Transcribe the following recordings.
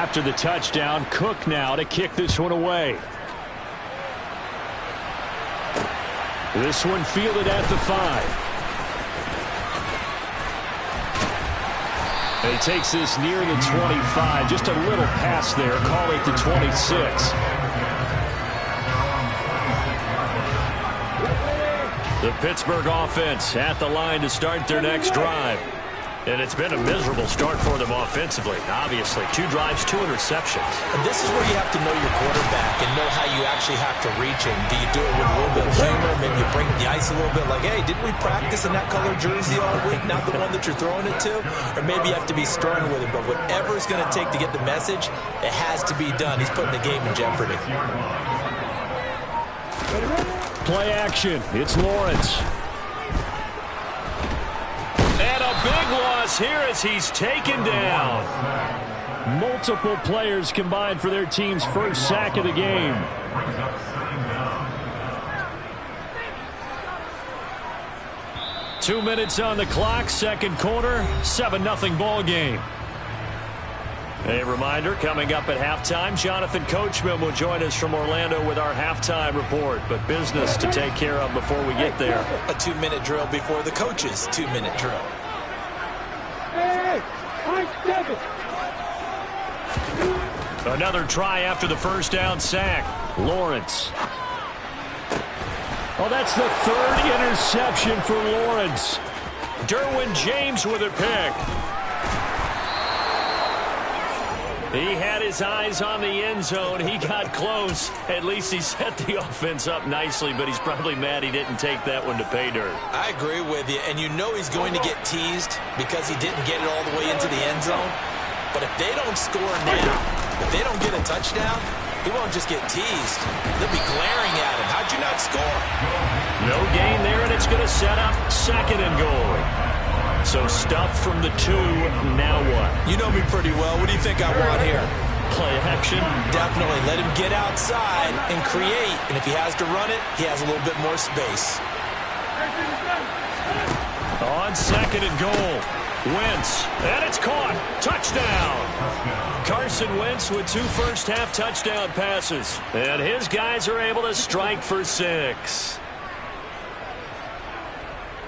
after the touchdown. Cook now to kick this one away. This one fielded at the 5. And he takes this near the 25. Just a little pass there. Call it the 26. The Pittsburgh offense at the line to start their next drive. And it's been a miserable start for them offensively. Obviously, 2 drives, 2 interceptions. And this is where you have to know your quarterback and know how you actually have to reach him. Do you do it with a little bit of humor? Maybe you break the ice a little bit like, hey, didn't we practice in that color jersey all week, not the one that you're throwing it to? Or maybe you have to be stern with him. But whatever it's going to take to get the message, it has to be done. He's putting the game in jeopardy. Play action. It's Lawrence. And a big loss here as he's taken down. Multiple players combined for their team's first sack of the game. Two minutes on the clock, second quarter, 7-0 ball game. A reminder, coming up at halftime, Jonathan Coachman will join us from Orlando with our halftime report. But business to take care of before we get there. A 2-minute drill before the coach's 2-minute drill. Another try after the first down sack. Lawrence. Oh, that's the 3rd interception for Lawrence. Derwin James with a pick. He had his eyes on the end zone. He got close. At least he set the offense up nicely, but he's probably mad he didn't take that one to pay dirt. I agree with you, and you know he's going to get teased because he didn't get it all the way into the end zone. But if they don't score now, if they don't get a touchdown, he won't just get teased. They'll be glaring at him. How'd you not score? No gain there, and it's going to set up 2nd and goal. So stuff from the 2, now what? You know me pretty well. What do you think I want here? Play action. Definitely. Let him get outside and create. And if he has to run it, he has a little bit more space. On 2nd and goal. Wentz. And it's caught. Touchdown. Carson Wentz with 2 first-half touchdown passes. And his guys are able to strike for 6.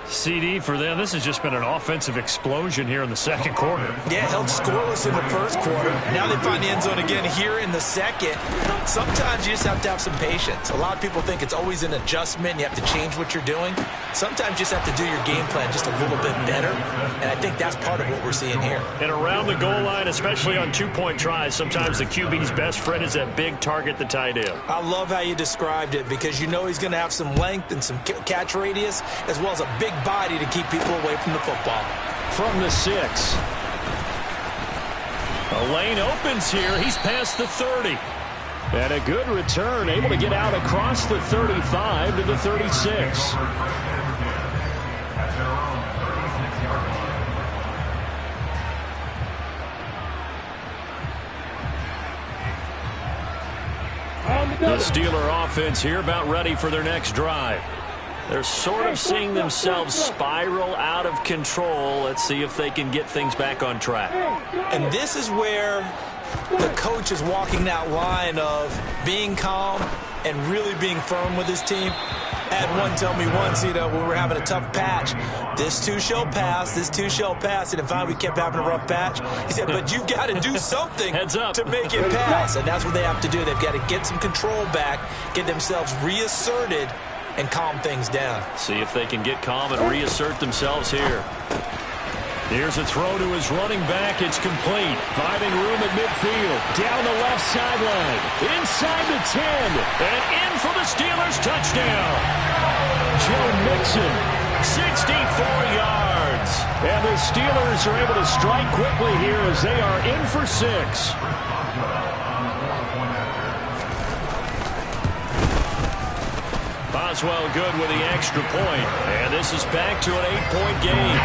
CD for them. This has just been an offensive explosion here in the second quarter. Yeah, held scoreless in the first quarter. Now they find the end zone again here in the second. Sometimes you just have to have some patience. A lot of people think it's always an adjustment. You have to change what you're doing. Sometimes you just have to do your game plan just a little bit better. And I think that's part of what we're seeing here. And around the goal line, especially on 2-point tries, sometimes the QB's best friend is that big target, the tight end. I love how you described it because you know he's going to have some length and some catch radius as well as a big body to keep people away from the football. From the 6. A lane opens here. He's past the 30. And a good return, able to get out across the 35 to the 36. The Steeler offense here about ready for their next drive. They're sort of seeing themselves spiral out of control. Let's see if they can get things back on track. And this is where the coach is walking that line of being calm and really being firm with his team. I had one tell me once, when we were having a tough patch, this too shall pass, this too shall pass. And finally we kept having a rough patch. He said, but you've got to do something Heads up. to make it pass. And that's what they have to do. They've got to get some control back, get themselves reasserted, and calm things down. See if they can get calm and reassert themselves here. Here's a throw to his running back. It's complete. Finding room at midfield. Down the left sideline. Inside the 10. And in for the Steelers' touchdown. Joe Mixon, 64 yards. And the Steelers are able to strike quickly here as they are in for 6. Boswell good with the extra point. And this is back to an 8-point game.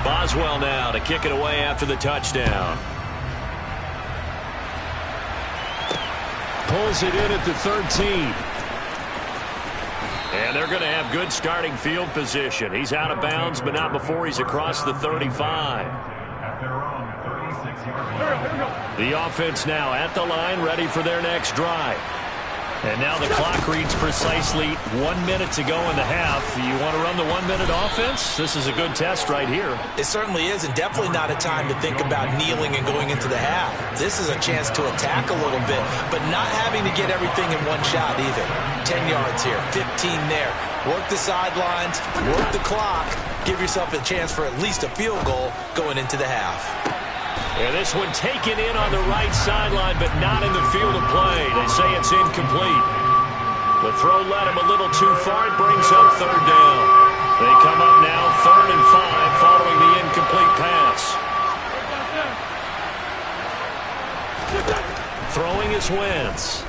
Boswell now to kick it away after the touchdown. Pulls it in at the 13. And they're going to have good starting field position. He's out of bounds, but not before he's across the 35. The offense now at the line, ready for their next drive. And now the clock reads precisely 1 minute to go in the half. You want to run the 1 minute offense? This is a good test right here. It certainly is, and definitely not a time to think about kneeling and going into the half. This is a chance to attack a little bit, but not having to get everything in one shot either. 10 yards here, 15 there. Work the sidelines, work the clock. Give yourself a chance for at least a field goal going into the half. And this one taken in on the right sideline, but not in the field of play. They say it's incomplete. The throw led him a little too far. It brings up third down. They come up now 3rd and 5 following the incomplete pass. Throwing is Wentz.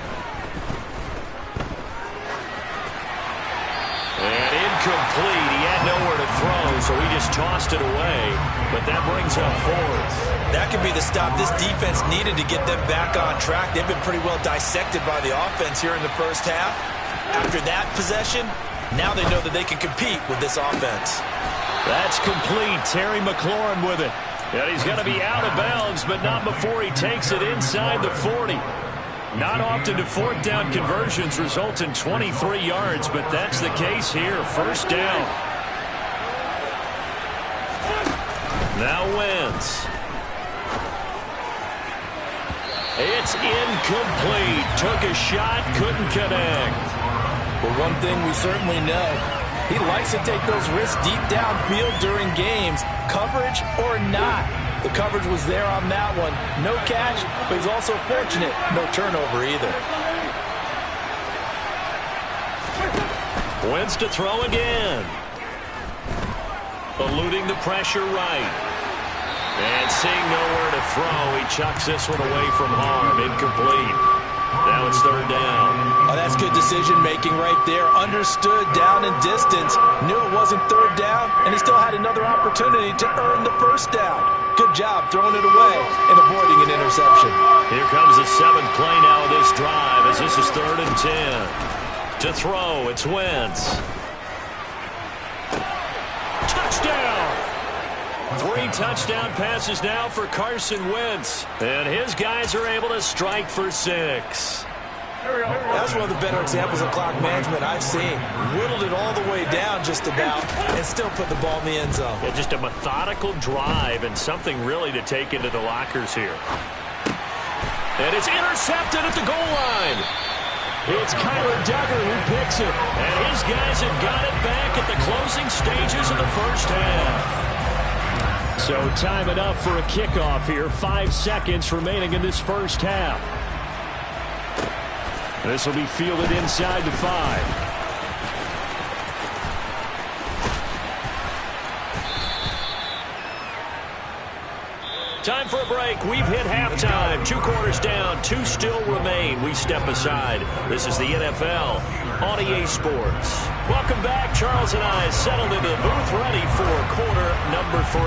And incomplete. He had nowhere to throw, so he just tossed it away. But that brings up 4th. That could be the stop this defense needed to get them back on track. They've been pretty well dissected by the offense here in the first half. After that possession, now they know that they can compete with this offense. That's complete. Terry McLaurin with it. And he's going to be out of bounds, but not before he takes it inside the 40. Not often do 4th down conversions result in 23 yards, but that's the case here. First down. Now Wentz. It's incomplete. Took a shot, couldn't connect. But one thing we certainly know, he likes to take those risks deep downfield during games, coverage or not. The coverage was there on that one. No catch, but he's also fortunate. No turnover either. Wentz to throw again. Eluding the pressure right. And seeing nowhere to throw, he chucks this one away from harm. Incomplete. Now it's 3rd down. Oh, that's good decision-making right there. Understood down and distance. Knew it wasn't 3rd down, and he still had another opportunity to earn the 1st down. Good job throwing it away and avoiding an interception. Here comes the 7th play now of this drive as this is 3rd and 10. To throw, it's Wentz. Touchdown! 3 touchdown passes now for Carson Wentz. And his guys are able to strike for 6. That's one of the better examples of clock management I've seen. Whittled it all the way down just about and still put the ball in the end zone. Yeah, just a methodical drive and something really to take into the lockers here. And it's intercepted at the goal line. It's Kyler Duggar who picks it. And his guys have got it back at the closing stages of the first half. So time enough for a kickoff here. 5 seconds remaining in this first half. This will be fielded inside the 5. Time for a break. We've hit halftime. 2 quarters down. 2 still remain. We step aside. This is the NFL on EA Sports. Welcome back. Charles and I settled into the booth ready for quarter number 3.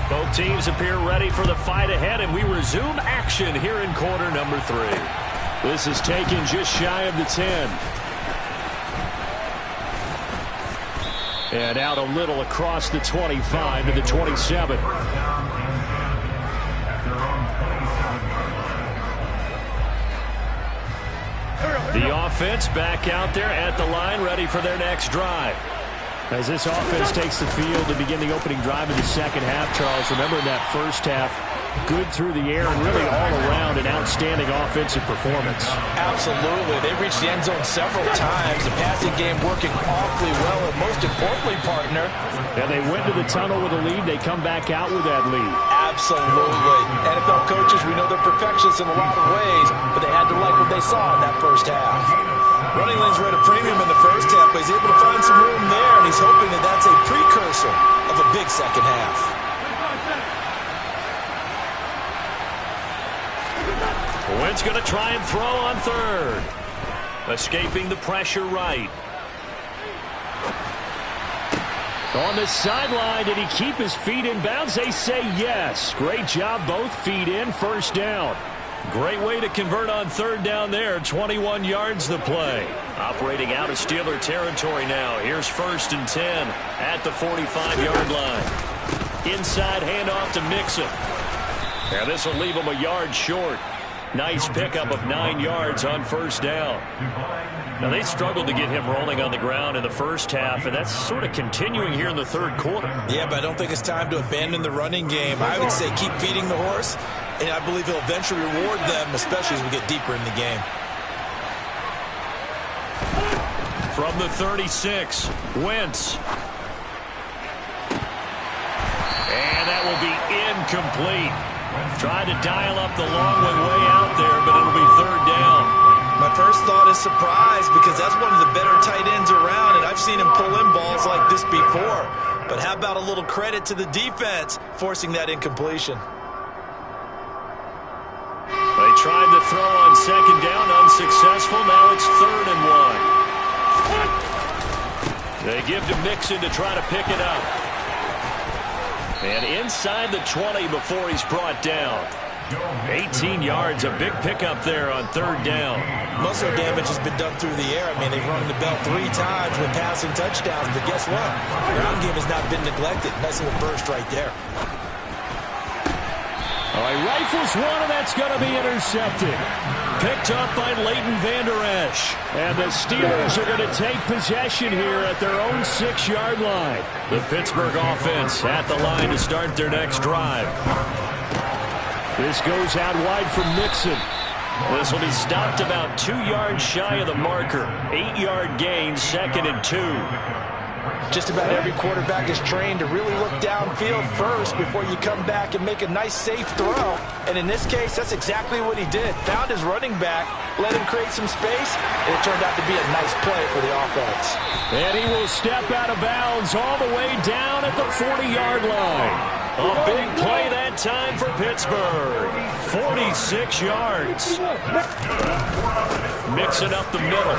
Both teams appear ready for the fight ahead, and we resume action here in quarter number 3. This is taken just shy of the 10. And out a little across the 25 to the 27. The offense back out there at the line, ready for their next drive. As this offense takes the field to begin the opening drive of the second half, Charles, remember in that first half, good through the air and really all around an outstanding offensive performance. Absolutely. They reached the end zone several times. The passing game working awfully well, and most importantly, partner. And they went to the tunnel with a lead. They come back out with that lead. Absolutely. NFL coaches, we know they're perfectionists in a lot of ways, but they had to like what they saw in that first half. Running lanes were at a premium in the first half, but he's able to find some room there, and he's hoping that that's a precursor of a big second half. Wentz going to try and throw on 3rd. Escaping the pressure right. On the sideline, did he keep his feet in bounds? They say yes. Great job, both feet in, first down. Great way to convert on third down there. 21 yards the play. Operating out of Steeler territory now. Here's 1st and 10 at the 45-yard line. Inside handoff to Mixon. And this will leave him a yard short. Nice pickup of 9 yards on 1st down. Now, they struggled to get him rolling on the ground in the first half, and that's sort of continuing here in the third quarter. Yeah, but I don't think it's time to abandon the running game. I would say keep feeding the horse, and I believe he'll eventually reward them, especially as we get deeper in the game. From the 36, Wentz. And that will be incomplete. Tried to dial up the long way out there, but it'll be third down. My first thought is surprise, because that's one of the better tight ends around, and I've seen him pull in balls like this before. But how about a little credit to the defense forcing that incompletion? They tried to throw on second down, unsuccessful. Now it's 3rd and 1. They give to Mixon to try to pick it up. And inside the 20 before he's brought down. 18 yards, a big pickup there on 3rd down. Most of the damage has been done through the air. I mean, they've rung the bell 3 times with passing touchdowns, but guess what? The ground game has not been neglected. Nice little burst right there. All right, rifles one, and that's going to be intercepted. Picked up by Leighton Vander Esch. And the Steelers are going to take possession here at their own 6-yard line. The Pittsburgh offense at the line to start their next drive. This goes out wide for Mixon. This will be stopped about 2 yards shy of the marker. 8-yard gain, 2nd and 2. Just about every quarterback is trained to really look downfield first before you come back and make a nice, safe throw. And in this case, that's exactly what he did. Found his running back, let him create some space, and it turned out to be a nice play for the offense. And he will step out of bounds all the way down at the 40-yard line. A big play that time for Pittsburgh. 46 yards. Mixing up the middle.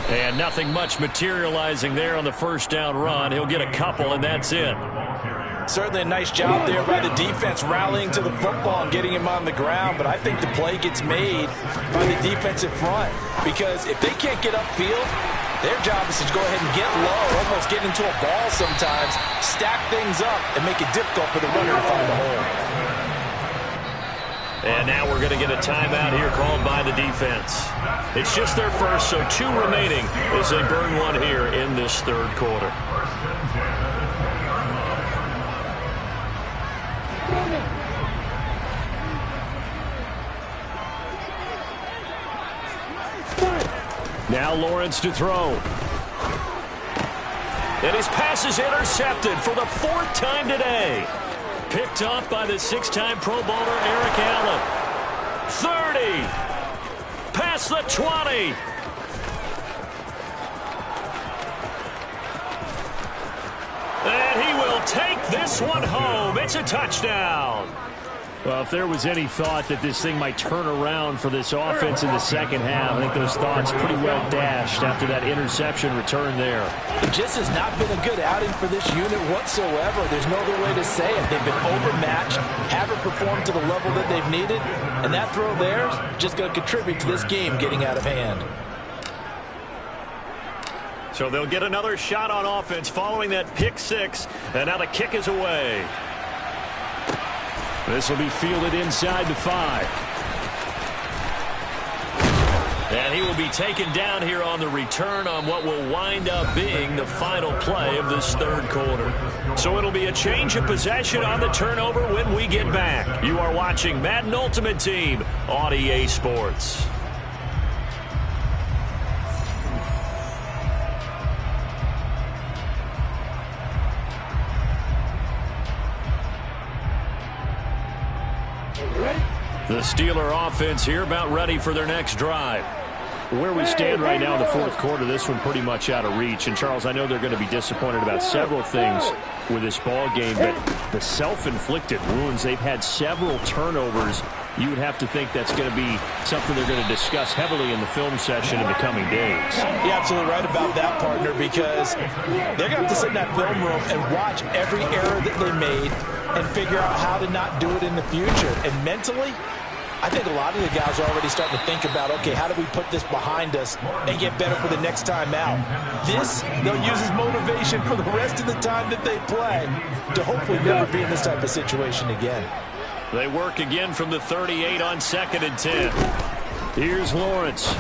And nothing much materializing there on the 1st down run. He'll get a couple, and that's it. Certainly a nice job there by the defense rallying to the football and getting him on the ground, but I think the play gets made by the defensive front, because if they can't get upfield, their job is to go ahead and get low, almost get into a ball sometimes, stack things up, and make it difficult for the runner to find a hole. And now we're going to get a timeout here called by the defense. It's just their first, so 2 remaining as they burn one here in this 3rd quarter. Now Lawrence to throw. And his pass is intercepted for the 4th time today. Picked off by the 6-time Pro Bowler Eric Allen. 30. Past the 20. And he will take this one home. It's a touchdown. Well, if there was any thought that this thing might turn around for this offense in the second half, I think those thoughts pretty well dashed after that interception return there. It just has not been a good outing for this unit whatsoever. There's no other way to say it. They've been overmatched, haven't performed to the level that they've needed, and that throw there is just going to contribute to this game getting out of hand. So they'll get another shot on offense following that pick 6, and now the kick is away. This will be fielded inside the 5. And he will be taken down here on the return on what will wind up being the final play of this 3rd quarter. So it'll be a change of possession on the turnover when we get back. You are watching Madden Ultimate Team on EA Sports. The Steeler offense here about ready for their next drive. Where we stand right now in the 4th quarter, this one pretty much out of reach. And, Charles, I know they're going to be disappointed about several things with this ball game, but the self-inflicted wounds, they've had several turnovers. You would have to think that's going to be something they're going to discuss heavily in the film session in the coming days. You're absolutely right about that, partner, because they're going to have to sit in that film room and watch every error that they made and figure out how to not do it in the future. And mentally, I think a lot of the guys are already starting to think about, okay, how do we put this behind us and get better for the next time out? This, they'll use as motivation for the rest of the time that they play to hopefully never be in this type of situation again. They work again from the 38 on 2nd and 10. Here's Lawrence.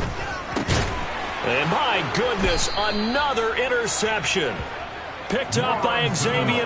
And my goodness, another interception. Picked up by Xavier.